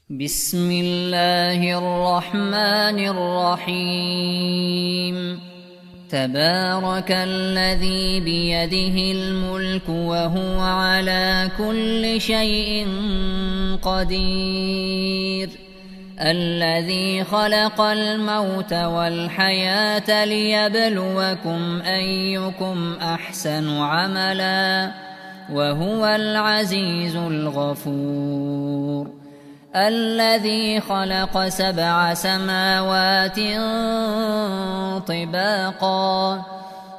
بسم الله الرحمن الرحيم. تبارك الذي بيده الملك وهو على كل شيء قدير، الذي خلق الموت والحياة ليبلوكم أيكم أحسن عملا، وهو العزيز الغفور. الذي خلق 7 سماوات طباقا،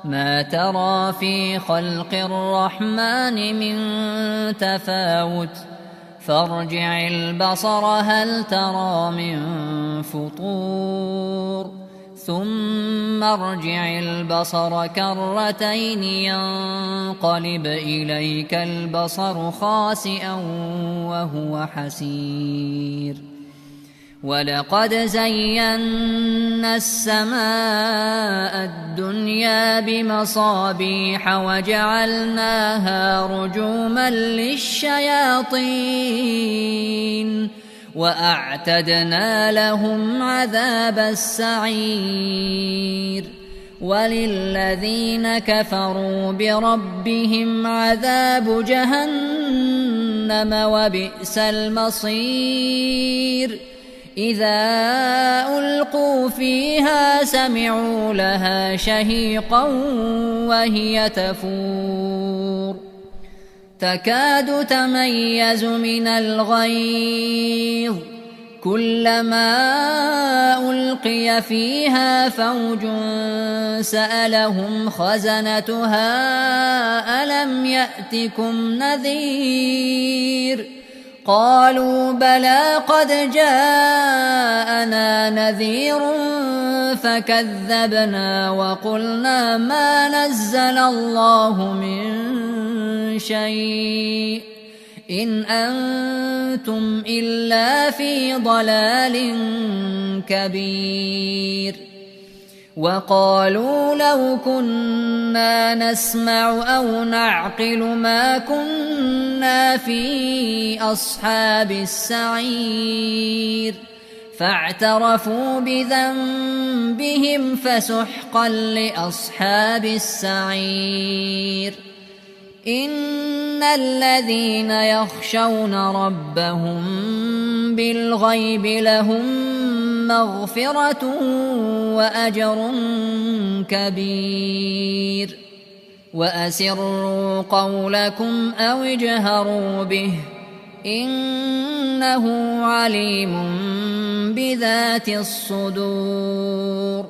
ما ترى في خلق الرحمن من تفاوت، فارجع البصر هل ترى من فطور، ثم ارجع البصر كرتين ينقلب إليك البصر خاسئا وهو حسير. ولقد زينا السماء الدنيا بمصابيح وجعلناها رجوما للشياطين، وأعتدنا لهم عذاب السعير. وللذين كفروا بربهم عذاب جهنم وبئس المصير. إذا ألقوا فيها سمعوا لها شهيقا وهي تفور، تكاد تميز من الغيظ، كلما ألقي فيها فوج سألهم خزنتها ألم يأتكم نذير، قالوا بلى قد جاءنا نذير فكذبنا وقلنا ما نزل الله من شيء إن أنتم إلا في ضلال كبير. وقالوا لو كنا نسمع أو نعقل ما كنا في أصحاب السعير، فاعترفوا بذنبهم فسحقا لأصحاب السعير. إن الذين يخشون ربهم بالغيب لهم مغفرة وأجر كبير. وأسروا قولكم أو اجهروا به إنه عليم بذات الصدور.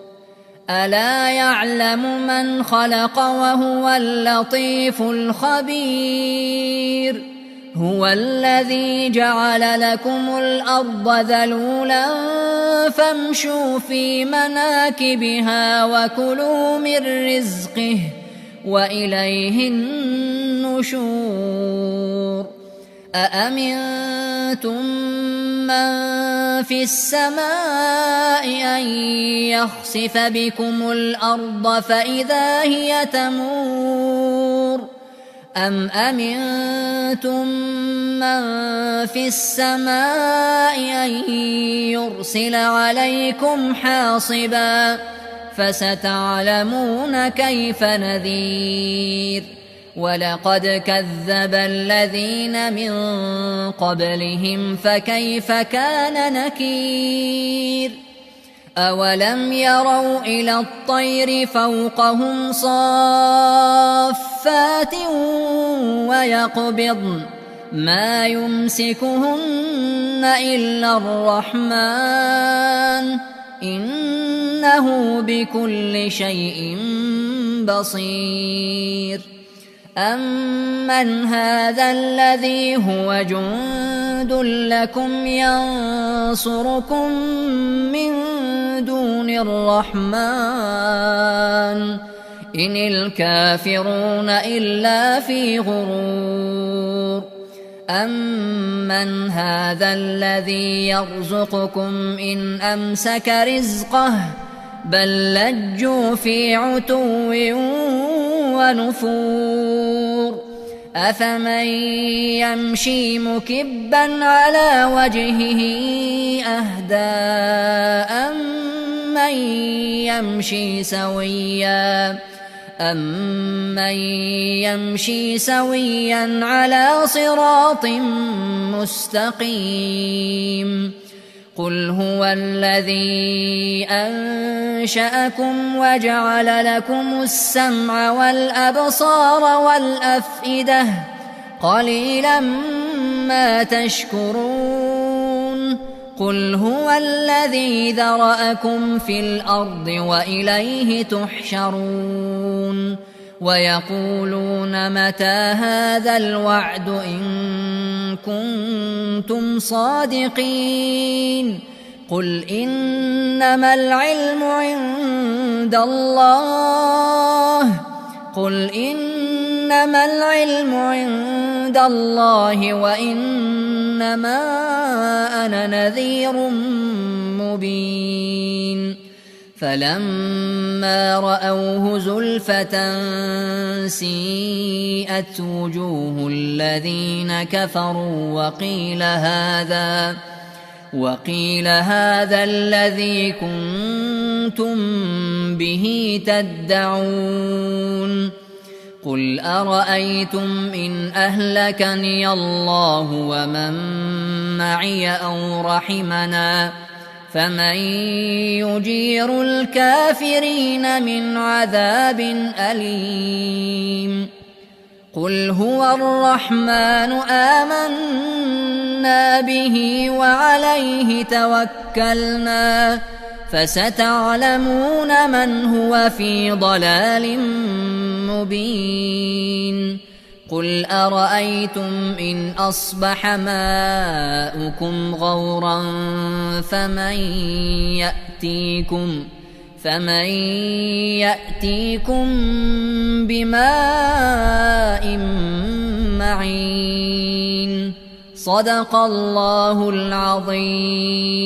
ألا يعلم من خلق وهو اللطيف الخبير. هو الذي جعل لكم الأرض ذلولا فامشوا في مناكبها وكلوا من رزقه وإليه النشور. أأمنتم من في السماء أن يخسف بكم الأرض فإذا هي تمور، أم أمنتم من في السماء أن يرسل عليكم حاصبا، فستعلمون كيف نذير. ولقد كذب الذين من قبلهم فكيف كان نكير. أولم يروا إلى الطير فوقهم صافات ويقبضن ما يمسكهن إلا الرحمن إنه بكل شيء بصير. أمن هذا الذي هو جند لكم ينصركم من دون الرحمن إن الكافرون إلا في غرور. أمن هذا الذي يرزقكم إن أمسك رزقه بل لجوا في عتو ونفور. أفمن يمشي مكبا على وجهه أهدى أمن يمشي سويا على صراط مستقيم قل هو الذي أنشأكم وجعل لكم السمع والأبصار والأفئدة قليلا ما تشكرون قل هو الذي ذرأكم في الأرض وإليه تحشرون ويقولون متى هذا الوعد إن كنتم صادقين قل إنما العلم عند الله وإنما أنا نذير مبين فلما رأوه زلفة سيئت وجوه الذين كفروا وقيل هذا الذي كنتم به تدعون قل أرأيتم إن أهلكني الله ومن معي أو رحمنا فمن يجير الكافرين من عذاب أليم قل هو الرحمن آمنا به وعليه توكلنا فستعلمون من هو في ضلال مبين قل أرأيتم إن أصبح ماؤكم غورا فمن يأتيكم بماء معين صدق الله العظيم.